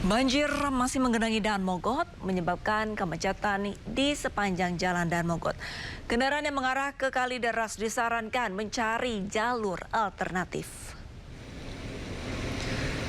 Banjir masih menggenangi Daan Mogot, menyebabkan kemacetan di sepanjang jalan Daan Mogot. Kendaraan yang mengarah ke Kalideres disarankan mencari jalur alternatif.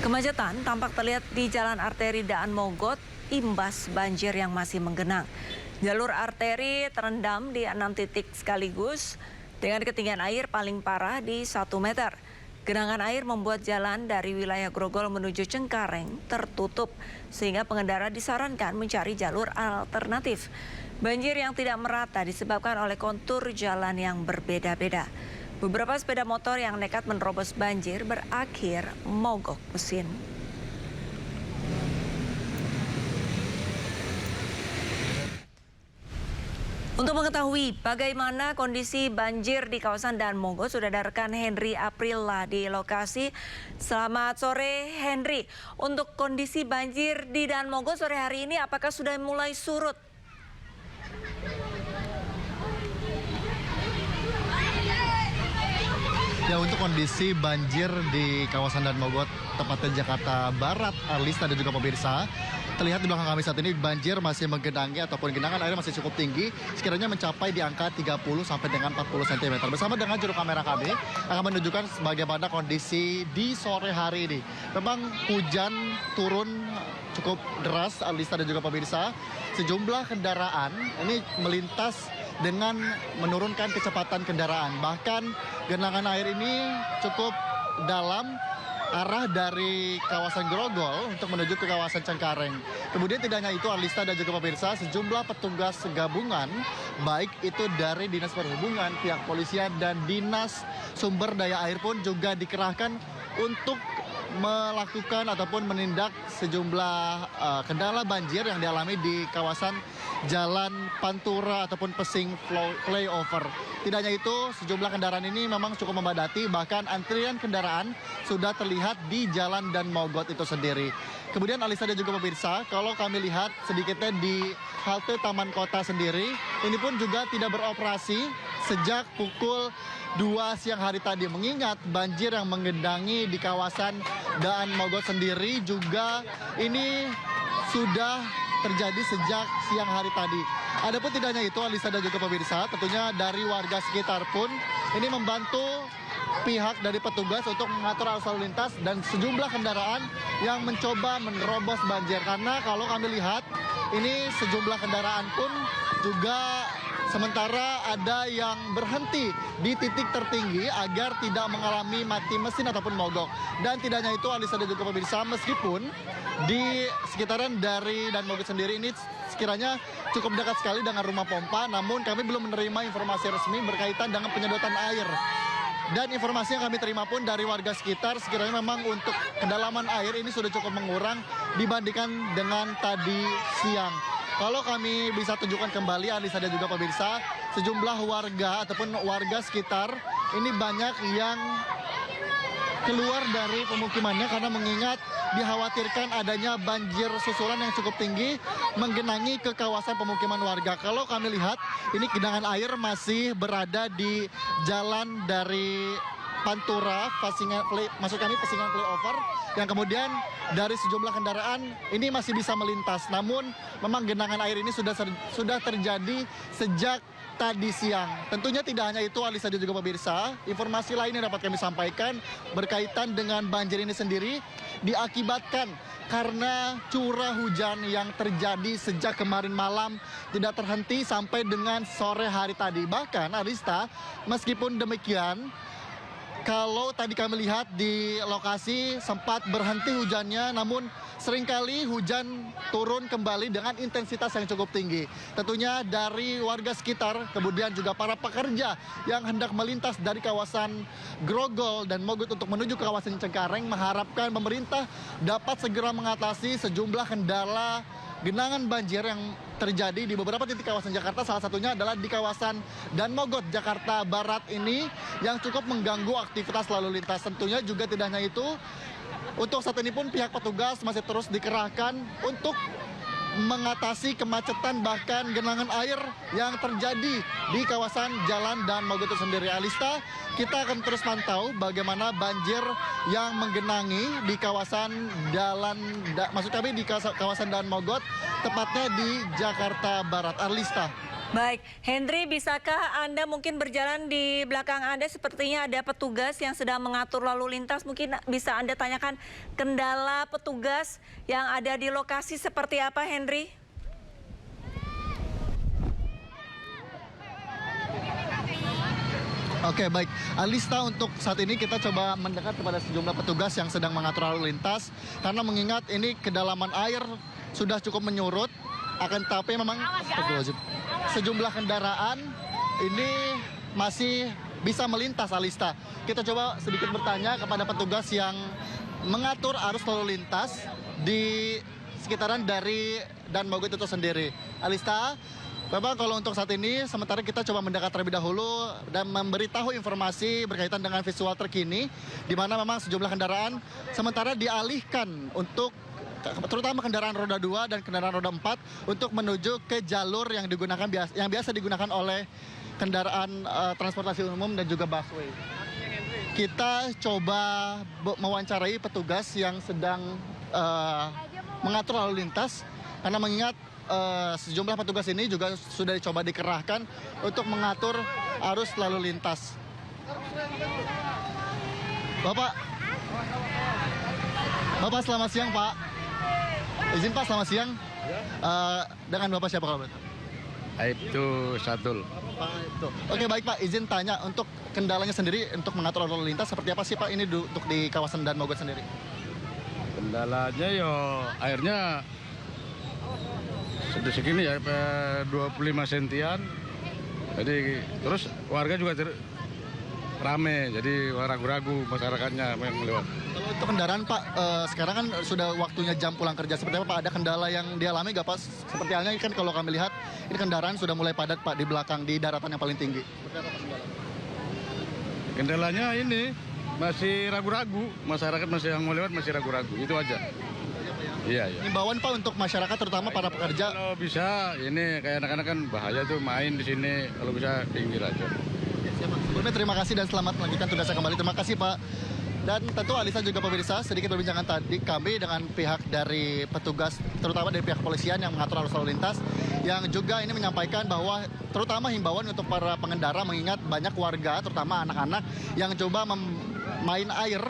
Kemacetan tampak terlihat di jalan arteri Daan Mogot, imbas banjir yang masih menggenang. Jalur arteri terendam di 6 titik sekaligus, dengan ketinggian air paling parah di 1 meter. Genangan air membuat jalan dari wilayah Grogol menuju Cengkareng tertutup, sehingga pengendara disarankan mencari jalur alternatif. Banjir yang tidak merata disebabkan oleh kontur jalan yang berbeda-beda. Beberapa sepeda motor yang nekat menerobos banjir berakhir mogok mesin. Untuk mengetahui bagaimana kondisi banjir di kawasan Daan Mogot, sudah ada rekan Henry Aprila di lokasi. Selamat sore Henry. Untuk kondisi banjir di Daan Mogot sore hari ini, apakah sudah mulai surut? Ya, untuk kondisi banjir di kawasan Daan Mogot, tepatnya Jakarta Barat, Arlista dan juga pemirsa, terlihat di belakang kami saat ini banjir masih menggenangi ataupun genangan air masih cukup tinggi, sekiranya mencapai di angka 30 sampai dengan 40 cm. Bersama dengan juru kamera kami akan menunjukkan bagaimana kondisi di sore hari ini. Memang hujan turun cukup deras, Arlista dan juga pemirsa. Sejumlah kendaraan ini melintas dengan menurunkan kecepatan kendaraan. Bahkan genangan air ini cukup dalam arah dari kawasan Grogol untuk menuju ke kawasan Cengkareng. Kemudian tidak hanya itu, Arlista dan juga pemirsa, sejumlah petugas gabungan, baik itu dari Dinas Perhubungan, pihak polisian, dan Dinas Sumber Daya Air pun juga dikerahkan untuk melakukan ataupun menindak sejumlah kendala banjir yang dialami di kawasan Jalan Pantura ataupun Pesing Flyover. Tidak hanya itu, sejumlah kendaraan ini memang cukup membadati, bahkan antrian kendaraan sudah terlihat di Jalan Daan Mogot itu sendiri. Kemudian Alisa dan juga pemirsa, kalau kami lihat sedikitnya di halte Taman Kota sendiri, ini pun juga tidak beroperasi sejak pukul 2 siang hari tadi. Mengingat banjir yang menggenangi di kawasan Daan Mogot sendiri juga ini sudah terjadi sejak siang hari tadi. Adapun tidak hanya itu, Alisa dan juga pemirsa, tentunya dari warga sekitar pun ini membantu pihak dari petugas untuk mengatur arus lalu lintas dan sejumlah kendaraan yang mencoba menerobos banjir. Karena kalau kami lihat, ini sejumlah kendaraan pun juga sementara ada yang berhenti di titik tertinggi agar tidak mengalami mati mesin ataupun mogok. Dan tidak hanya itu, Alisa dan juga pemirsa, meskipun di sekitaran dari Daan Mogot sendiri ini sekiranya cukup dekat sekali dengan rumah pompa, namun kami belum menerima informasi resmi berkaitan dengan penyedotan air. Dan informasi yang kami terima pun dari warga sekitar, sekiranya memang untuk kedalaman air ini sudah cukup mengurang dibandingkan dengan tadi siang. Kalau kami bisa tunjukkan kembali, Alisa dan juga pemirsa, sejumlah warga ataupun warga sekitar ini banyak yang keluar dari pemukimannya karena mengingat dikhawatirkan adanya banjir susulan yang cukup tinggi menggenangi ke kawasan pemukiman warga. Kalau kami lihat, ini genangan air masih berada di jalan dari Pantura, maksud kami Pesingan Flyover, yang kemudian dari sejumlah kendaraan ini masih bisa melintas. Namun memang genangan air ini sudah terjadi sejak tadi siang. Tentunya tidak hanya itu, Alisa dan juga pemirsa, informasi lain yang dapat kami sampaikan berkaitan dengan banjir ini sendiri diakibatkan karena curah hujan yang terjadi sejak kemarin malam tidak terhenti sampai dengan sore hari tadi. Bahkan Arista, meskipun demikian, kalau tadi kami lihat di lokasi sempat berhenti hujannya, namun seringkali hujan turun kembali dengan intensitas yang cukup tinggi. Tentunya dari warga sekitar, kemudian juga para pekerja yang hendak melintas dari kawasan Grogol dan Mogot untuk menuju ke kawasan Cengkareng mengharapkan pemerintah dapat segera mengatasi sejumlah kendala genangan banjir yang terjadi di beberapa titik kawasan Jakarta. Salah satunya adalah di kawasan Daan Mogot, Jakarta Barat ini yang cukup mengganggu aktivitas lalu lintas. Tentunya juga tidak hanya itu, untuk saat ini pun pihak petugas masih terus dikerahkan untuk mengatasi kemacetan bahkan genangan air yang terjadi di kawasan Jalan Dan Mogot itu sendiri. Alista, kita akan terus pantau bagaimana banjir yang menggenangi di kawasan maksud kami di kawasan Dan Mogot, tepatnya di Jakarta Barat. Alista. Baik, Henry, bisakah Anda mungkin berjalan di belakang Anda, sepertinya ada petugas yang sedang mengatur lalu lintas. Mungkin bisa Anda tanyakan kendala petugas yang ada di lokasi seperti apa, Henry? Oke, baik. Alista, untuk saat ini kita coba mendekat kepada sejumlah petugas yang sedang mengatur lalu lintas. Karena mengingat ini kedalaman air sudah cukup menyurut, akan tapi memang sejumlah kendaraan ini masih bisa melintas, Alista. Kita coba sedikit bertanya kepada petugas yang mengatur arus lalu lintas di sekitaran dari Dan Mogot itu sendiri. Alista, memang kalau untuk saat ini sementara kita coba mendekat terlebih dahulu dan memberitahu informasi berkaitan dengan visual terkini di mana memang sejumlah kendaraan sementara dialihkan untuk terutama kendaraan roda 2 dan kendaraan roda 4 untuk menuju ke jalur yang biasa digunakan oleh kendaraan transportasi umum dan juga busway. Kita coba mewawancarai petugas yang sedang mengatur lalu lintas karena mengingat sejumlah petugas ini juga sudah dicoba dikerahkan untuk mengatur arus lalu lintas. Bapak selamat siang, Pak. Izin Pak, selamat siang. Dengan Bapak siapa kalau boleh tahu? Aibtu Sadul. Oke, baik Pak, izin tanya untuk kendalanya sendiri untuk mengatur lalu lintas seperti apa sih Pak ini untuk di kawasan Dan Mogot sendiri? Kendalanya airnya sudah segini ya, 25 sentian. Jadi terus warga juga rame, jadi ragu-ragu masyarakatnya yang lewat. Kalau untuk kendaraan Pak, sekarang kan sudah waktunya jam pulang kerja. Seperti apa Pak? Ada kendala yang dialami nggak Pak? Seperti halnya kan kalau kami lihat, ini kendaraan sudah mulai padat Pak di belakang, di daratan yang paling tinggi. Seperti apa kendalanya? Kendalanya ini masih ragu-ragu, masyarakat yang mau lewat masih ragu-ragu, itu aja. Iya. Himbauan Pak untuk masyarakat terutama para pekerja. Kalau bisa, ini kayak anak-anak kan bahaya tuh main di sini, kalau bisa pinggir aja. Sebelumnya terima kasih dan selamat melanjutkan tugasnya kembali. Terima kasih Pak. Dan tentu Alisa juga pemirsa, sedikit perbincangan tadi kami dengan pihak dari petugas, terutama dari pihak kepolisian yang mengatur arus lalu lintas, yang juga ini menyampaikan bahwa terutama himbauan untuk para pengendara mengingat banyak warga, terutama anak-anak, yang coba main air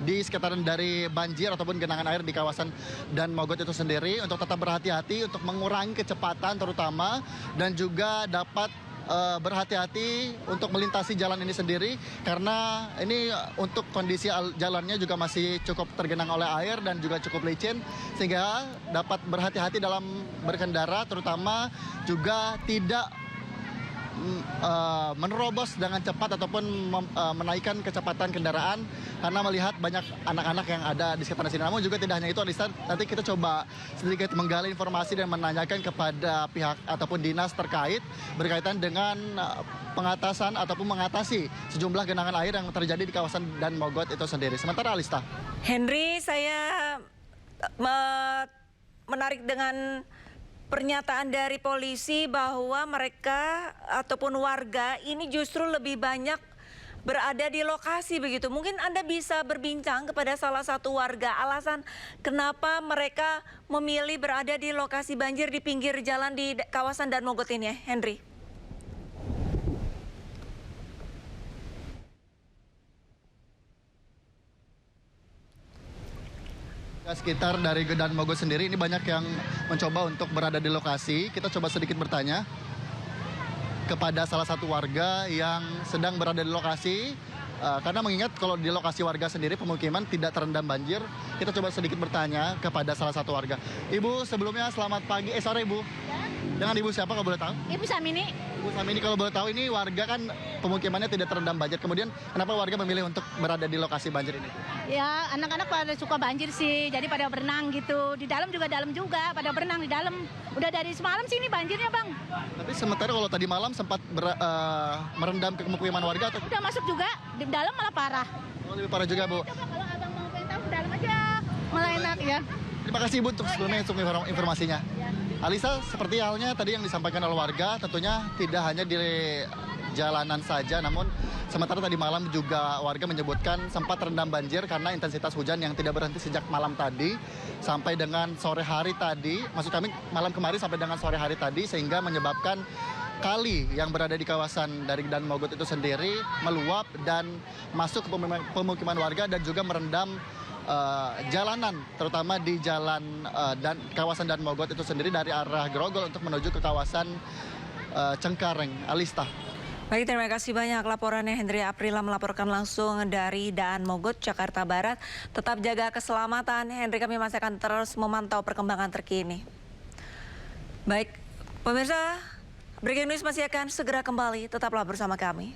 di sekitaran dari banjir ataupun genangan air di kawasan Dan Mogot itu sendiri untuk tetap berhati-hati untuk mengurangi kecepatan terutama dan juga dapat berhati-hati untuk melintasi jalan ini sendiri karena ini untuk kondisi jalannya juga masih cukup tergenang oleh air dan juga cukup licin sehingga dapat berhati-hati dalam berkendara terutama juga tidak menerobos dengan cepat ataupun menaikkan kecepatan kendaraan karena melihat banyak anak-anak yang ada di sekitar sini. Namun juga tidak hanya itu, Alisa, nanti kita coba sedikit menggali informasi dan menanyakan kepada pihak ataupun dinas terkait berkaitan dengan pengatasan ataupun mengatasi sejumlah genangan air yang terjadi di kawasan Dan Mogot itu sendiri. Sementara Alista. Henry, saya menarik dengan pernyataan dari polisi bahwa mereka ataupun warga ini justru lebih banyak berada di lokasi begitu. Mungkin Anda bisa berbincang kepada salah satu warga alasan kenapa mereka memilih berada di lokasi banjir di pinggir jalan di kawasan Dan Mogot ini ya, Henry. Sekitar dari Dan Mogot sendiri ini banyak yang mencoba untuk berada di lokasi. Kita coba sedikit bertanya kepada salah satu warga yang sedang berada di lokasi. Karena mengingat kalau di lokasi warga sendiri pemukiman tidak terendam banjir. Kita coba sedikit bertanya kepada salah satu warga. Ibu, sebelumnya selamat pagi, sore Ibu. Dengan Ibu siapa kalau boleh tahu? Ibu Samini. Ibu Samini, kalau boleh tahu ini warga kan pemukimannya tidak terendam banjir. Kemudian kenapa warga memilih untuk berada di lokasi banjir ini? Ya, anak-anak pada suka banjir sih, jadi pada berenang gitu. Di dalam juga pada berenang di dalam. Udah dari semalam sih ini banjirnya, Bang. Tapi sementara kalau tadi malam sempat merendam ke pemukiman warga atau? Udah masuk juga, di dalam malah parah. Oh, lebih parah juga, Bu. Coba kalau Abang mau pengen tahu, di dalam aja. Malah enak ya. Terima kasih Ibu untuk sebelumnya untuk informasinya. Ya. Alisa, seperti halnya tadi yang disampaikan oleh warga, tentunya tidak hanya di jalanan saja, namun sementara tadi malam juga warga menyebutkan sempat terendam banjir karena intensitas hujan yang tidak berhenti sejak malam tadi sampai dengan sore hari tadi, maksud kami malam kemarin sampai dengan sore hari tadi, sehingga menyebabkan kali yang berada di kawasan dari Dan Mogot itu sendiri meluap dan masuk ke pemukiman warga dan juga merendam jalanan, terutama di jalan dan kawasan Dan Mogot itu sendiri dari arah Grogol untuk menuju ke kawasan Cengkareng. Alista. Baik, terima kasih banyak laporannya Hendri Aprila melaporkan langsung dari Daan Mogot, Jakarta Barat. Tetap jaga keselamatan, Hendri, kami masih akan terus memantau perkembangan terkini. Baik, pemirsa, Breaking News masih akan segera kembali, tetaplah bersama kami.